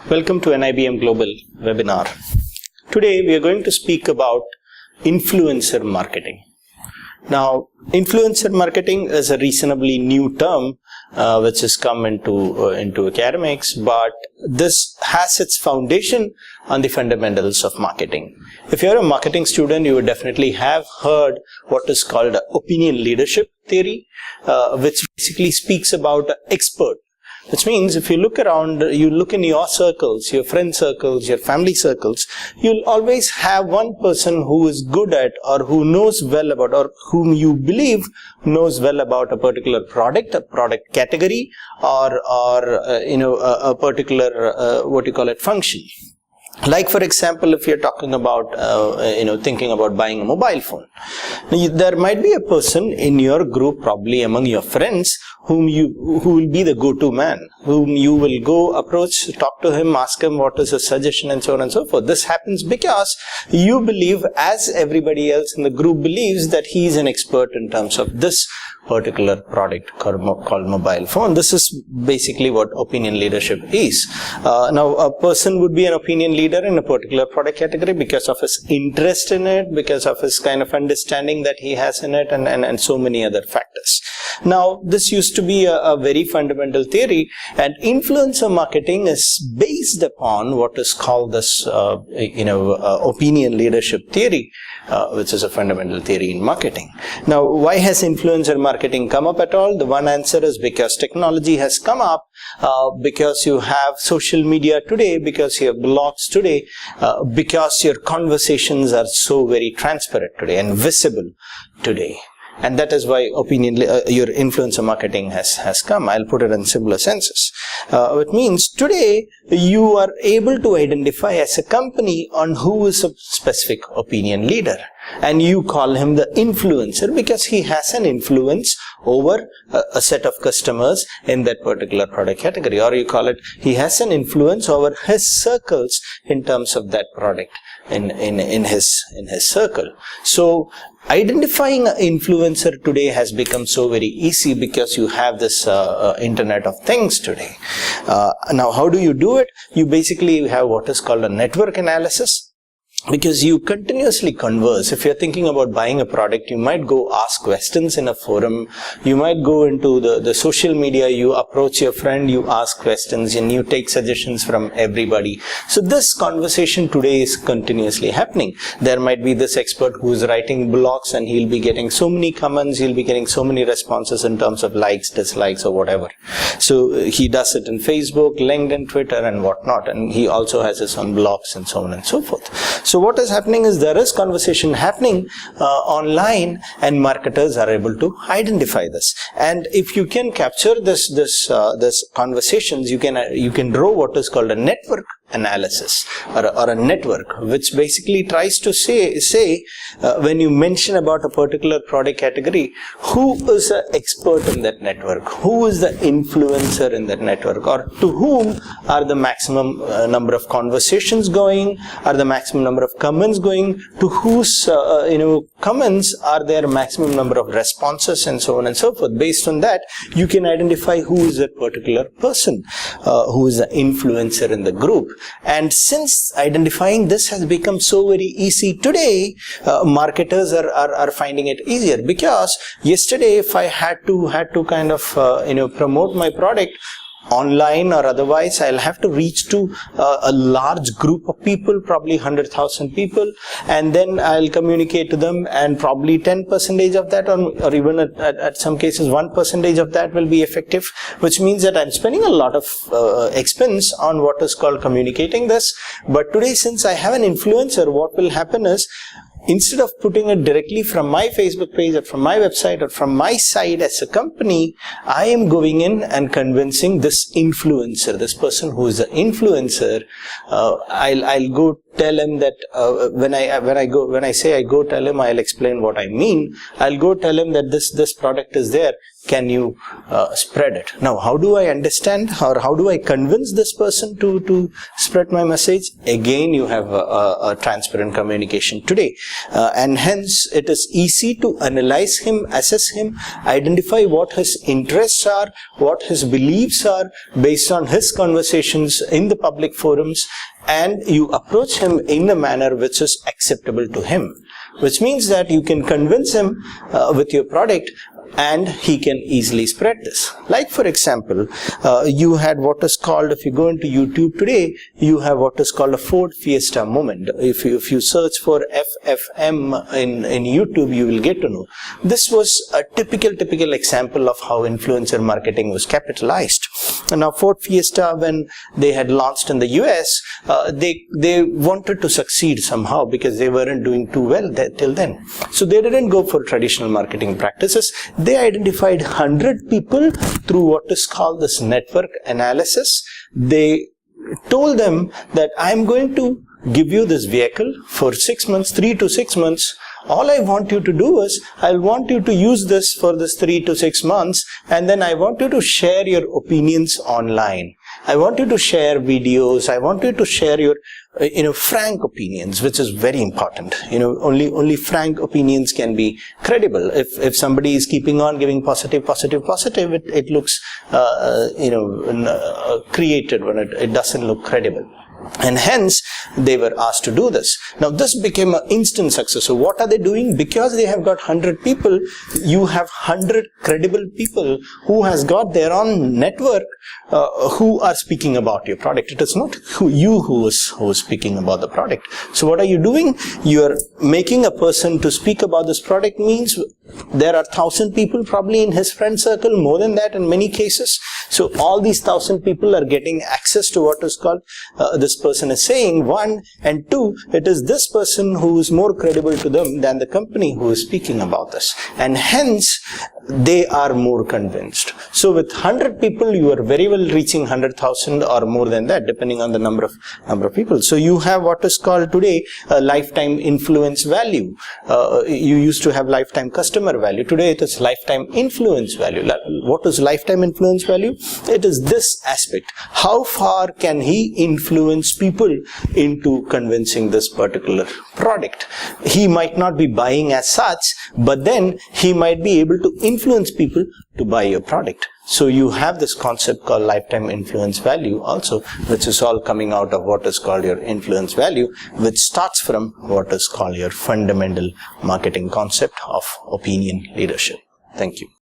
Welcome to NIBM Global webinar. Today we are going to speak about influencer marketing. Now, influencer marketing is a reasonably new term which has come into academics, but this has its foundation on the fundamentals of marketing. If you're a marketing student, you would definitely have heard what is called opinion leadership theory, which basically speaks about an expert. Which means if you look around, you look in your circles, your friend circles, your family circles, you'll always have one person who is good at or who knows well about or whom you believe knows well about a particular product, a product category, or a particular function. Like, for example, if you're talking about, thinking about buying a mobile phone, there might be a person in your group, probably among your friends, who will be the go-to man, whom you will go approach, talk to him, ask him what is his suggestion, and so on and so forth. This happens because you believe, as everybody else in the group believes, that he is an expert in terms of this particular product called mobile phone. This is basically what opinion leadership is. Now, a person would be an opinion leader in a particular product category because of his interest in it, because of his kind of understanding that he has in it, and so many other factors. Now, this used to be a very fundamental theory, and influencer marketing is based upon what is called this, opinion leadership theory, which is a fundamental theory in marketing. Now, why has influencer marketing come up at all? The one answer is because technology has come up, because you have social media today, because you have blogs today, because your conversations are so very transparent today and visible today. And that is why your influencer marketing has come. I'll put it in simpler senses. It means today you are able to identify as a company on who is a specific opinion leader. And you call him the influencer because he has an influence over a set of customers in that particular product category. Or you call it, he has an influence over his circles in terms of that product in his circle. So, identifying an influencer today has become so very easy because you have this Internet of Things today. Now, how do you do it? You basically have what is called a network analysis. Because you continuously converse. If you're thinking about buying a product, you might go ask questions in a forum. You might go into the social media, you approach your friend, you ask questions, and you take suggestions from everybody. So this conversation today is continuously happening. There might be this expert who is writing blogs, and he'll be getting so many comments, he'll be getting so many responses in terms of likes, dislikes, or whatever. So he does it in Facebook, LinkedIn, Twitter, and whatnot. And he also has his own blogs and so on and so forth. So what is happening is there is conversation happening online, and marketers are able to identify this. And if you can capture this conversations, you can draw what is called a network analysis or a network, which basically tries to say when you mention about a particular product category, who is an expert in that network, who is the influencer in that network, or to whom are the maximum number of conversations going, are the maximum number of comments going, to whose comments are there maximum number of responses, and so on and so forth. Based on that, you can identify who is that particular person, who is the influencer in the group. And since identifying this has become so very easy today, marketers are finding it easier. Because yesterday, if I had to kind of promote my product online or otherwise, I'll have to reach to a large group of people, probably 100,000 people, and then I'll communicate to them, and probably 10% of that, or even at some cases 1% of that will be effective, which means that I'm spending a lot of expense on what is called communicating this. But today, since I have an influencer, what will happen is, instead of putting it directly from my Facebook page or from my website or from my side as a company, I am going in and convincing this influencer, this person who is the influencer. I'll go tell him that when I say I go tell him, I'll explain what I mean. I'll go tell him that this product is there. Can you spread it? Now, how do I understand, or how do I convince this person to spread my message? Again, you have a transparent communication today, and hence it is easy to analyze him, assess him, identify what his interests are, what his beliefs are based on his conversations in the public forums, and you approach him in a manner which is acceptable to him, which means that you can convince him with your product, and he can easily spread this. Like, for example, you had what is called, if you go into YouTube today, you have what is called a Ford Fiesta moment. If you search for FFM in YouTube, you will get to know. This was a typical example of how influencer marketing was capitalized. And now Ford Fiesta, when they had launched in the US, they wanted to succeed somehow because they weren't doing too well till then. So they didn't go for traditional marketing practices. They identified 100 people through what is called this network analysis. They told them that I'm going to give you this vehicle for 6 months, 3 to 6 months. All I want you to do is, I want you to use this for this 3 to 6 months, and then I want you to share your opinions online. I want you to share videos. I want you to share your frank opinions, which is very important. Only frank opinions can be credible. If somebody is keeping on giving positive, it looks created when it doesn't look credible. And hence, they were asked to do this. Now, this became an instant success. So, what are they doing? Because they have got 100 people, you have 100 credible people who has got their own network who are speaking about your product. It is not you who is speaking about the product. So, what are you doing? You are making a person to speak about this product, means there are 1,000 people probably in his friend circle, more than that in many cases. So, all these 1,000 people are getting access to what is called this person is saying, one, and two, it is this person who is more credible to them than the company who is speaking about this, and hence they are more convinced. So with 100 people, you are very well reaching 100,000 or more than that, depending on the number of people. So you have what is called today a lifetime influence value. You used to have lifetime customer value. Today it is lifetime influence value. What is lifetime influence value? It is this aspect. How far can he influence people into convincing this particular product? He might not be buying as such, but then he might be able to influence people to buy your product. So you have this concept called lifetime influence value also, which is all coming out of what is called your influence value, which starts from what is called your fundamental marketing concept of opinion leadership. Thank you.